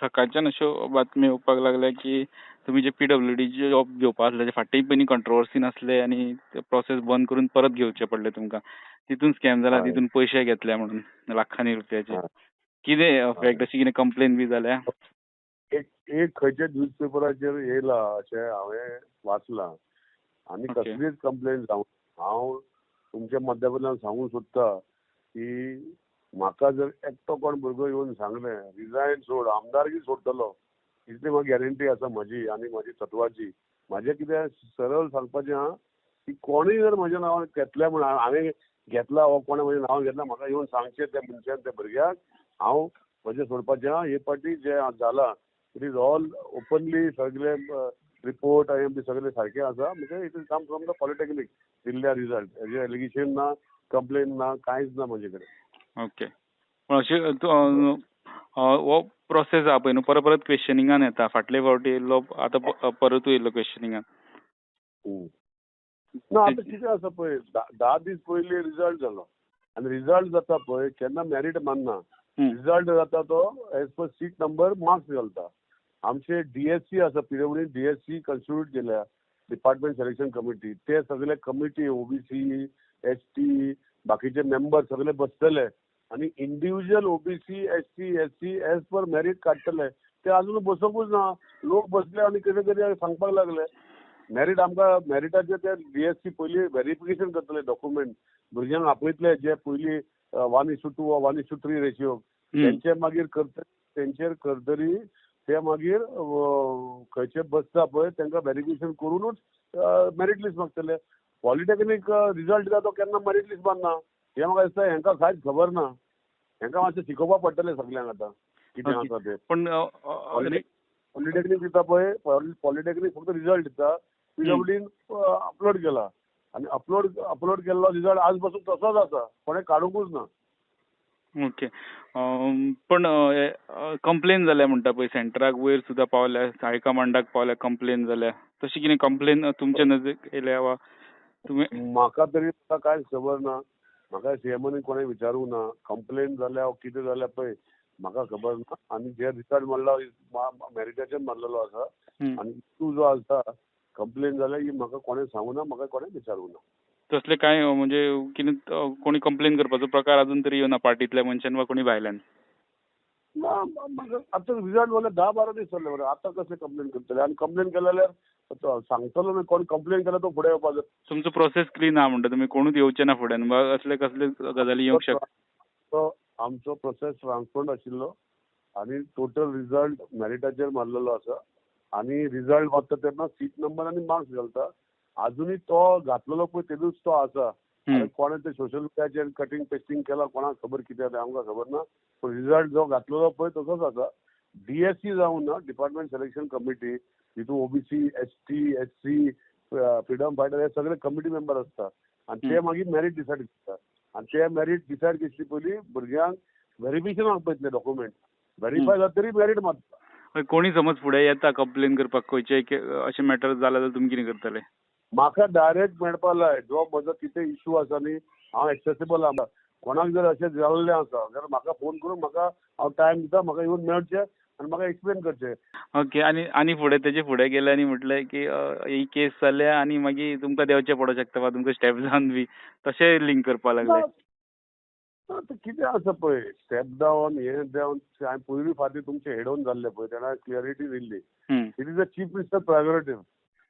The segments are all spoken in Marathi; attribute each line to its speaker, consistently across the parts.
Speaker 1: सकाळच्यान अश्यो बातम्यो येवपाक लागल्या की तुमी जे PWD जॉब घेवपा आसले ते फाटीं पयलीं कंट्रोवर्सी नासले आनी ते प्रोसेस बंद करून परत घेवचे पडले तुमकां. तितून स्कॅम जाला,
Speaker 2: हय
Speaker 1: तितून पयशे घेतले म्हणून लाखांनी रुपयाचे.
Speaker 2: हय
Speaker 1: कितें
Speaker 2: हय
Speaker 1: फॅक्ट अशी कितें कंप्लेन बी जाल्या?
Speaker 2: एक एक खंयच्या न्यूजपेपराचेर येयला अशें हांवें वाचलां आनी
Speaker 1: ओके.
Speaker 2: कसलीच कंप्लेन जावं हांव तुमच्या माध्यमांतल्यान सांगूंक सोदतां की म्हाका जर एकटो कोण भुरगो येवन सांगलें रिजायन सोड आमदारकी सोडटलो इतली म्हाका गॅरंटी आसा म्हजी आनी म्हजी तत्वाची. म्हाजें कितें सरळ सांगपाचें आहा की कोणूय जर म्हज्या नांवान घेतल्या म्हण हांवें घेतला हो कोणें म्हजें नांव घेतला म्हाका येवन सांगचें त्या मनशान त्या भुरग्याक हांव म्हजें सोडपाचें आहा. हे पाटी जें जालां इट इज ऑल ओपनली सगळे रिपोर्ट आय एम बी सगळें सारकें आसा म्हणजे it is come from the polytechnic दिल्ल्या रिजल्ट हेजें एलिगेशन ना कंप्लेन ना कांयच ना म्हजे कडेन.
Speaker 1: ओके. पूण अशें हो प्रोसेस आहा पळय न्हू परत परत क्वेश्चनिंगान येता. फाटले फावटी येयल्लो आतां परतूय येयल्लो क्वेश्चनिंगान.
Speaker 2: ना आतां कितें आसा पळय 10 दीस पयलीं रिजल्ट जालो आनी रिजल्ट जाता पळय केन्ना मेरीट मानना. रिजल्ट जाता तो as per seat number marks घालता. आमचे DSC आसा PWD DSC कन्स्टिट्यूट केल्या डिपार्टमेंट सिलेक्शन कमिटी ते सगळे कमिटी OBC ST बाकीचे मेंबर सगळे बसतले आनी individual OBC ST SC as per merit काडटले. ते अजून बसोंकूच ना. लोक बसले आनी कितें कितें सांगपाक लागले. मेरीट आमकां मेरिटाचे ते DSC पयलीं व्हेरिफिकेशन करतले डॉक्युमेंट भुरग्यांक आपयतले जे पयलीं 1:2 वा 1:3 रेशियो तेंचे मागीर तेंचेर करतरी ते मागीर खंयचे बसता पळय तांकां व्हेरिफिकेशन करूनच मेरीट लिस्ट मागतले. पॉलिटेक्निक रिजल्ट तो केन्ना मेरीट लिस्ट मारना. हे म्हाका दिसता हांकां कांयच खबर ना. हांकां मातशें शिकोवपाक पडटलें सगळ्यांक आतां कितें आसा तें.
Speaker 1: पण
Speaker 2: पॉलिटेक्निक दिता पळय पॉलिटेक्निक फक्त रिजल्ट दिता. PWDन अपलोड केला आनी अपलोड केल्लो रिजल्ट आज पासून तसोच आसा कोणें काडूंकूच ना.
Speaker 1: ओके. पण कंप्लेन जाल्या म्हणटा पळय सेंटराक वयर सुद्दां पावल्या हायकमांडाक पावल्या कंप्लेन जाल्या तशी कितें कंप्लेन तुमचे नजरेक येयल्या वा तुमी?
Speaker 2: म्हाका तरी कांयच खबर ना. म्हाका CMनी कोणें विचारूंक ना. कंप्लेन जाल्या कितें जाल्या पळय म्हाका खबर ना. आनी जे रिजल्ट मारला मेरिटाचेर मारलेलो आसा आनी तूं जो आसा कंप्लेन जाल्या ही म्हाका कोणें सांगूं ना म्हाका कोणें विचारूंक ना.
Speaker 1: तसले कांय म्हणजे कितें कोणी कंप्लेन करपाचो प्रकार अजून तरी येवना पार्टींतल्या मनशान वा कोणी भायल्यान?
Speaker 2: ना म्हाका आतां रिजल्ट म्हणल्यार 10-12 दीस जाले मरे. आतां कसले कंप्लेन करतले आनी कंप्लेन केले जाल्यार सांगतलो न्हय कोण कंप्लेन केल्या तो फुडें येवपाचो.
Speaker 1: तुमचो प्रोसेस क्लीन आहा म्हणटा तुमी कोणूच येवचे ना फुड्यान वा असले कसले गजाली येवंक शकता?
Speaker 2: तो आमचो प्रोसेस ट्रान्सपरंट आशिल्लो आनी टोटल रिजल्ट मेरिटाचेर मारलेलो आसा आनी रिजल्ट मारता तेन्ना सीट नंबर आनी मार्क्स घालता. अजूनय तो घातलेलो पळय तेजूच तो आसा. कोणें ते सोशल मिडियाचेर कटिंग पेस्टिंग केला कोणाक खबर कितें तें आमकां खबर ना. पूण रिजल्ट जो घातलेलो पळय तसोच आसा. DSC जावन ना डिपार्टमेंट सिलेक्शन कमिटी तितून OBC ST SC freedom fighter हे सगळे कमिटी मेंबर आसता आनी ते मागीर मेरीट डिसायड करता आनी ते मेरीट डिसायड केसली पयलीं भुरग्यांक व्हेरिफिकेशन आपयतले डॉक्युमेंट व्हेरीफाय जाता तरी मेरीट मारता.
Speaker 1: कोणी समज फुडें येता कंप्लेन करपाक खंयचे अशें मॅटर जाला जाल्यार तुमी कितें करतले?
Speaker 2: म्हाका डायरेक्ट मेळपा लाय जो म्हजो कितें इशू आसा न्ही हांव एक्सेसिबल आसा. कोणाक जर अशें जाल्लें आसा जाल्यार म्हाका फोन करून म्हाका हांव टायम दिता म्हाका येवन मेळचें आनी म्हाका एक्सप्लेन करचें.
Speaker 1: ओके. आनी फुडें तेजे फुडें गेले आनी म्हटलें की ही केस जाल्या आनी मागीर तुमकां देंवचें पडों शकता वा तुमकां स्टेप डावन बी तशें लिंक करपाक लागले?
Speaker 2: आतां कितें आसा पळय स्टेप डावन हे डावन हांवें पयलीं फावटी तुमचे हेडोवन जाल्ले पळय तेन्ना क्लियरिटी दिल्ली. It is a chief minister prerogative.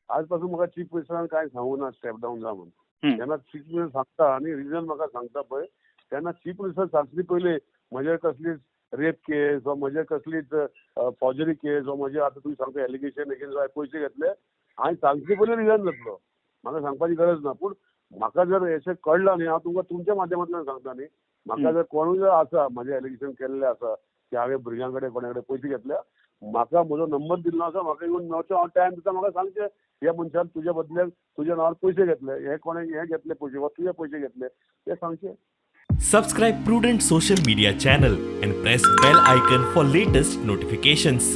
Speaker 2: आज पासून म्हाका चीफ मिनिस्टरान कांय सांगूं ना स्टेप डावन जा म्हणून. जेन्ना चीफ मिनिस्टर सांगता आनी रिजन म्हाका सांगता पळय तेन्ना चीफ मिनिस्टर सांगतली पयलीं म्हजे कसलीच रेप केस वा म्हजे कसलीच फॉर्जरी केस वा म्हजे आतां तुमी सांगता एलिगेशन एगेन्स्ट पयशे घेतले हांवें सांगचे पयलीं रिजन जातलो. म्हाका सांगपाची गरज ना. पूण म्हाका जर अशें कळलां न्ही हांव तुमकां तुमच्या माध्यमांतल्यान सांगता न्ही. म्हाका जर कोणूय जर आसा म्हजें एलिगेशन केल्लें आसा की हांवें भुरग्यां कडेन कोणा कडेन पयशे घेतल्या म्हाका म्हजो नंबर दिल्लो आसा म्हाका येवन मेळचो हांव टायम दिता म्हाका सांगचें ह्या मनशान तुज्या बदल्याक तुज्या नांवार पयशे घेतले हे कोणें हे घेतले पयशे वा तुजे पयशे घेतले ते सांगचें.
Speaker 3: Subscribe Prudent social media channel and press bell icon for latest notifications.